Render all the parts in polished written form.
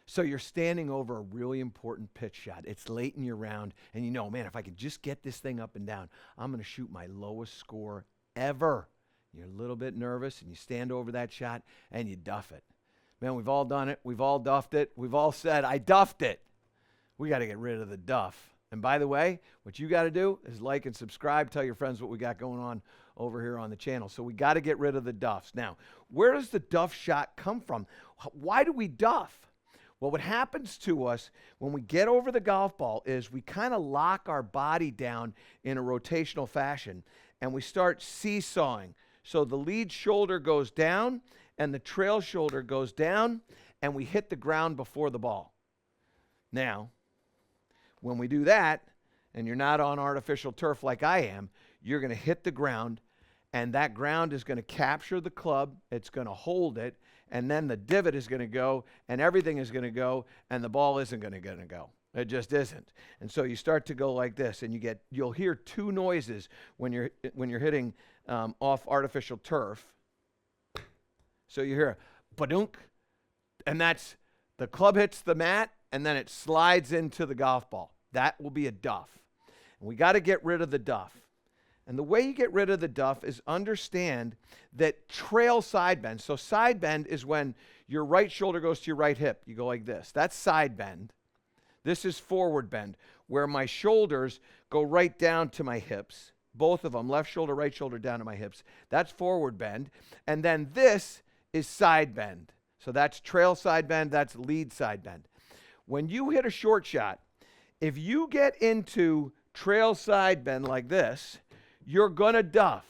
So you're standing over a really important pitch shot. It's late in your round, and you know, man, if I could just get this thing up and down, I'm going to shoot my lowest score ever. You're a little bit nervous, and you stand over that shot, and you duff it. Man, we've all done it. We've all duffed it. We've all said, I duffed it. We got to get rid of the duff. And by the way, what you got to do is like and subscribe. Tell your friends what we got going on over here on the channel. So we got to get rid of the duffs. Now, where does the duff shot come from? Why do we duff? Well, what happens to us when we get over the golf ball is we kind of lock our body down in a rotational fashion, and we start seesawing. So the lead shoulder goes down, and the trail shoulder goes down, and we hit the ground before the ball. Now, when we do that, and you're not on artificial turf like I am, you're going to hit the ground, and that ground is going to capture the club. It's going to hold it, and then the divot is going to go, and everything is going to go, and the ball isn't going to go. It just isn't. And so you start to go like this, and you'll hear two noises when you're hitting off artificial turf. So you hear a badunk, and that's the club hits the mat, and then it slides into the golf ball. That will be a duff. And we got to get rid of the duff. And the way you get rid of the duff is understand that trail side bend. So side bend is when your right shoulder goes to your right hip. You go like this. That's side bend. This is forward bend, where my shoulders go right down to my hips. Both of them, left shoulder, right shoulder, down to my hips. That's forward bend. And then this is side bend. So that's trail side bend. That's lead side bend. When you hit a short shot, if you get into trail side bend like this, you're going to duff.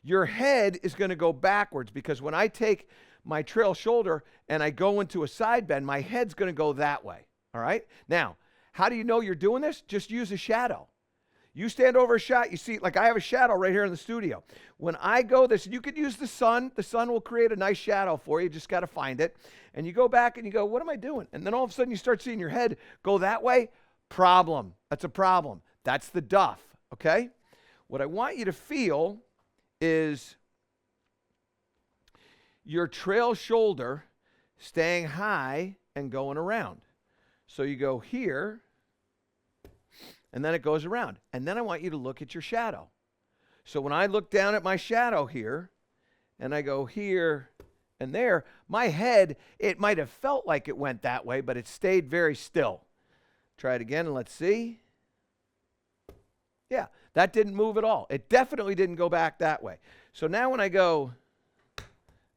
Your head is going to go backwards because when I take my trail shoulder and I go into a side bend, my head's going to go that way. All right? Now, how do you know you're doing this? Just use a shadow. You stand over a shot, you see, like I have a shadow right here in the studio. When I go this, you could use the sun. The sun will create a nice shadow for you. You just got to find it. And you go back and you go, what am I doing? And then all of a sudden you start seeing your head go that way. Problem. That's a problem. That's the duff. Okay? What I want you to feel is your trail shoulder staying high and going around. So you go here, and then it goes around. And then I want you to look at your shadow. So when I look down at my shadow here, and I go here and there, my head, it might have felt like it went that way, but it stayed very still. Try it again, and let's see. Yeah, that didn't move at all. It definitely didn't go back that way. So now when I go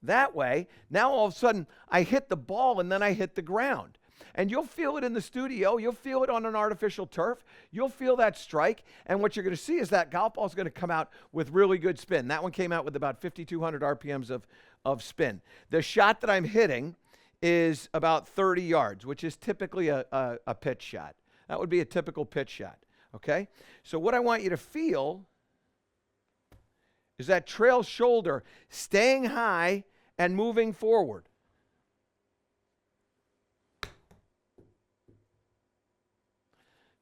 that way, now all of a sudden I hit the ball and then I hit the ground. And you'll feel it in the studio. You'll feel it on an artificial turf. You'll feel that strike. And what you're going to see is that golf ball is going to come out with really good spin. That one came out with about 5,200 RPMs of spin. The shot that I'm hitting is about 30 yards, which is typically a pitch shot. That would be a typical pitch shot. Okay? So what I want you to feel is that trail shoulder staying high and moving forward.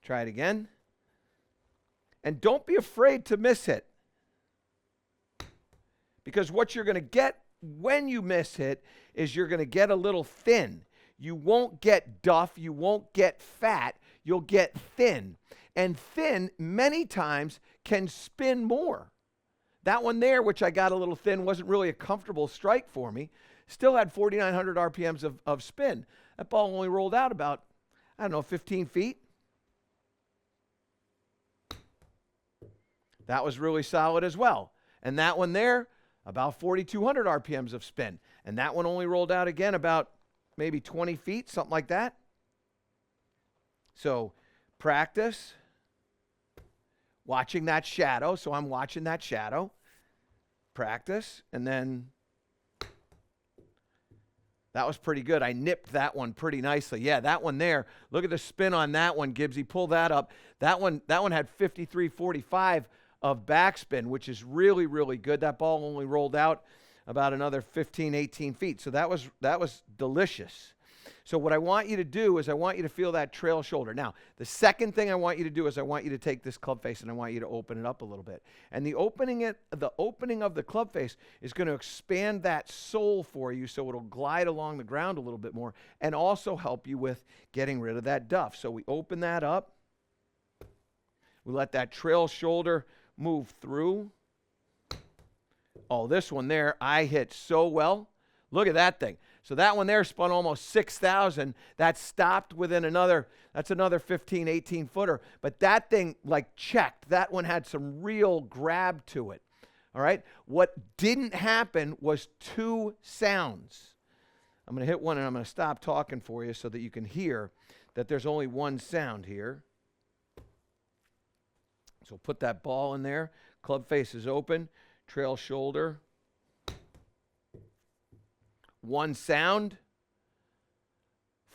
Try it again. And don't be afraid to miss hit. Because what you're going to get when you miss hit is you're going to get a little thin. You won't get duff. You won't get fat. You'll get thin. And thin, many times, can spin more. That one there, which I got a little thin, wasn't really a comfortable strike for me. Still had 4,900 RPMs of spin. That ball only rolled out about, 15 feet. That was really solid as well. And that one there, about 4,200 RPMs of spin. And that one only rolled out again about maybe 20 feet, something like that. So practice watching that shadow. So I'm watching that shadow. Practice. And then that was pretty good. I nipped that one pretty nicely. Yeah, that one there. Look at the spin on that one, Gibbsy. Pull that up. That one had 53.45 of backspin, which is really, really good. That ball only rolled out about another 15, 18 feet. So that was delicious. So what I want you to do is I want you to feel that trail shoulder. Now, the second thing I want you to do is I want you to take this club face and I want you to open it up a little bit. And the opening of the club face is going to expand that sole for you so it'll glide along the ground a little bit more and also help you with getting rid of that duff. So we open that up. We let that trail shoulder move through. Oh, this one there, I hit so well. Look at that thing. So that one there spun almost 6,000. That stopped within that's another 15, 18 footer. But that thing like checked. That one had some real grab to it. All right. What didn't happen was two sounds. I'm going to hit one and I'm going to stop talking for you so that you can hear that there's only one sound here. So put that ball in there. Club face is open. Trail shoulder. One sound.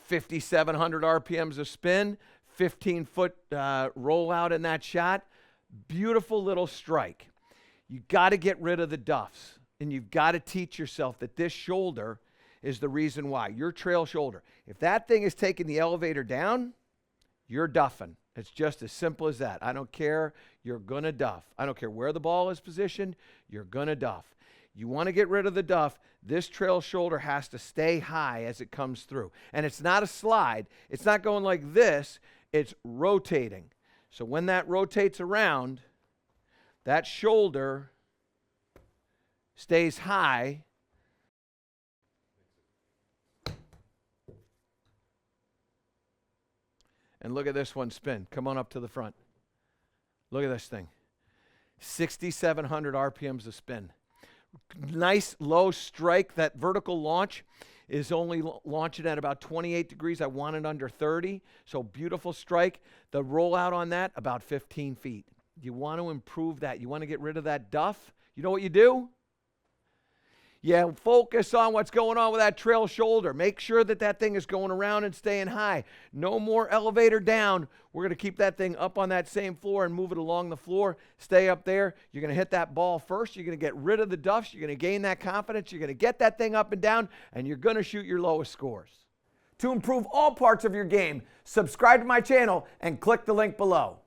5,700 RPMs of spin. 15-foot rollout in that shot. Beautiful little strike. You got to get rid of the duffs. And you've got to teach yourself that this shoulder is the reason why. Your trail shoulder. If that thing is taking the elevator down, you're duffing. It's just as simple as that. I don't care. You're going to duff. I don't care where the ball is positioned. You're going to duff. You want to get rid of the duff. This trail shoulder has to stay high as it comes through. And it's not a slide. It's not going like this. It's rotating. So when that rotates around, that shoulder stays high. And look at this one spin. Come on up to the front. Look at this thing. 6,700 RPMs of spin. Nice low strike. That vertical launch is only launching at about 28 degrees. I want it under 30. So beautiful strike. The rollout on that, about 15 feet. You want to improve that. You want to get rid of that duff. You know what you do? Yeah, focus on what's going on with that trail shoulder. Make sure that that thing is going around and staying high. No more elevator down. We're going to keep that thing up on that same floor and move it along the floor. Stay up there. You're going to hit that ball first. You're going to get rid of the duffs. You're going to gain that confidence. You're going to get that thing up and down, and you're going to shoot your lowest scores. To improve all parts of your game, subscribe to my channel and click the link below.